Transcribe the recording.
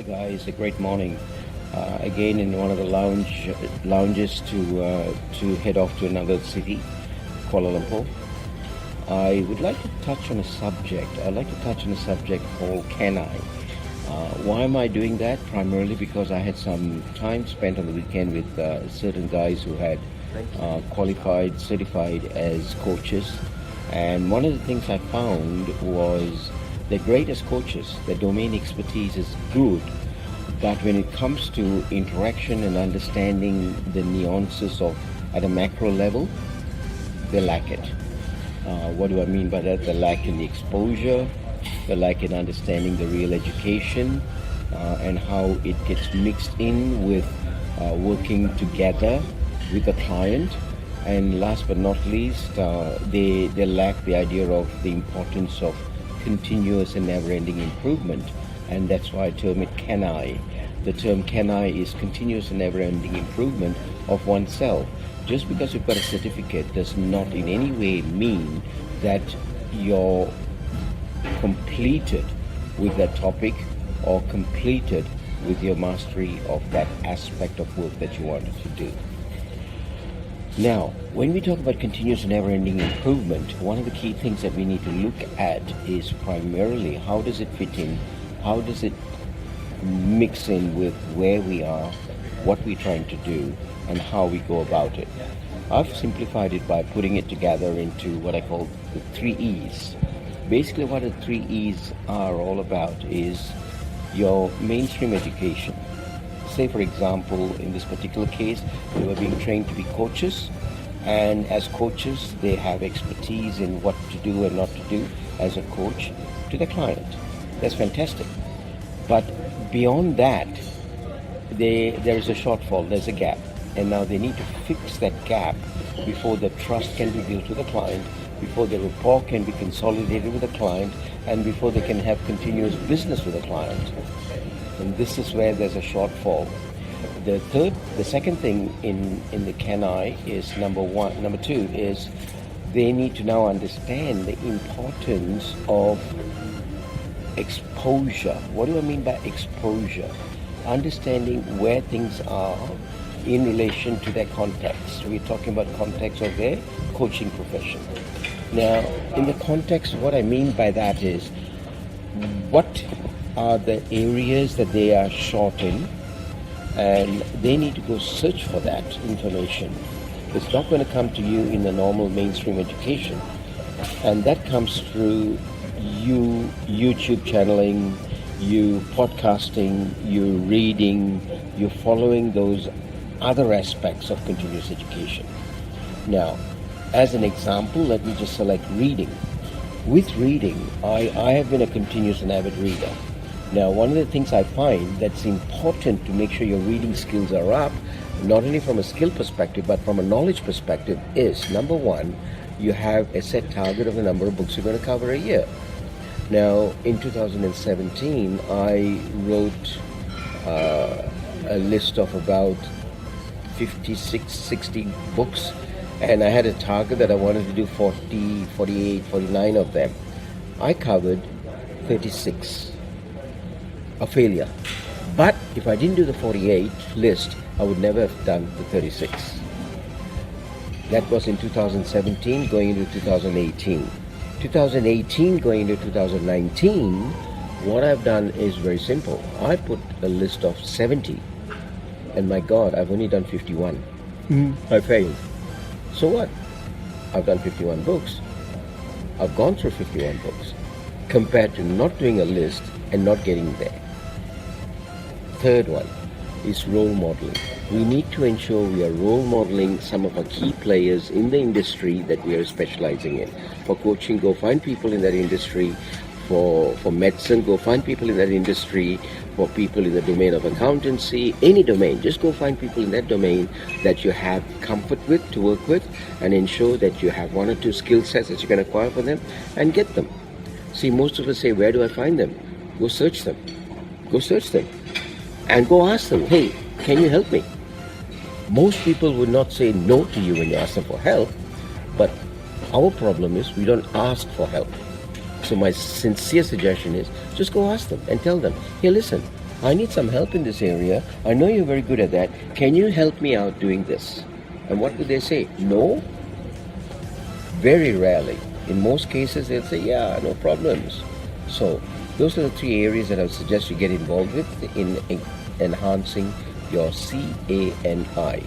Hi guys, a great morning. Again in one of the lounges to head off to another city, Kuala Lumpur. I would like to touch on a subject. I'd like to touch on a subject called CANI. Why am I doing that? Primarily because I had some time spent on the weekend with certain guys who had qualified, certified as coaches. And one of the things I found was they're great as coaches. Their domain expertise is good, but when it comes to interaction and understanding the nuances of at a macro level, they lack it. What do I mean by that? They lack in the exposure, they lack in understanding the real education and how it gets mixed in with working together with the client. And last but not least, they lack the idea of the importance of continuous and never-ending improvement, and that's why I term it CANI. The term CANI is continuous and never-ending improvement of oneself. Just because you've got a certificate does not in any way mean that you're completed with that topic or completed with your mastery of that aspect of work that you wanted to do. Now, when we talk about continuous and never-ending improvement, one of the key things that we need to look at is primarily how does it fit in, how does it mix in with where we are, what we're trying to do, and how we go about it. I've simplified it by putting it together into what I call the 3 E's. Basically what the 3 E's are all about is your mainstream education. Say for example, in this particular case, they were being trained to be coaches, and as coaches they have expertise in what to do and not to do as a coach to the client. That's fantastic. But beyond that, there is a shortfall, there's a gap, and now they need to fix that gap before the trust can be built with the client, before the rapport can be consolidated with the client, and before they can have continuous business with the client. And this is where there's a shortfall. The second thing in the CANI is number two is they need to now understand the importance of exposure. What do I mean by exposure? Understanding where things are in relation to their context. We're talking about context of their coaching profession. Now, in the context, what I mean by that is what are the areas that they are short in, and they need to go search for that information. It's not going to come to you in the normal mainstream education, and that comes through you YouTube channeling, you podcasting, you reading, you following those other aspects of continuous education. Now, as an example, let me just select reading. With reading, I have been a continuous and avid reader. Now, one of the things I find that's important to make sure your reading skills are up, not only from a skill perspective, but from a knowledge perspective, is number one, you have a set target of the number of books you're going to cover a year. Now, in 2017, I wrote a list of about 56, 60 books, and I had a target that I wanted to do 40, 48, 49 of them. I covered 36. A failure. But if I didn't do the 48 list, I would never have done the 36. That was in 2017 going into 2018. 2018 going into 2019, what I've done is very simple. I put a list of 70, and my God, I've only done 51. I failed. So what? I've done 51 books. I've gone through 51 books compared to not doing a list and not getting there. Third one is role modeling. We need to ensure we are role modeling some of our key players in the industry that we are specializing in. For coaching, go find people in that industry. For medicine, go find people in that industry. For people in the domain of accountancy, any domain, just go find people in that domain that you have comfort with, to work with, and ensure that you have 1 or 2 skill sets that you can acquire for them and get them. See, most of us say, where do I find them? Go search them. Go search them. And go ask them, hey, can you help me? Most people would not say no to you when you ask them for help, but our problem is we don't ask for help. So my sincere suggestion is just go ask them and tell them, hey, listen, I need some help in this area. I know you're very good at that. Can you help me out doing this? And what do they say? No? Very rarely. In most cases, they'll say, yeah, no problems. So those are the three areas that I would suggest you get involved with in enhancing your CANI.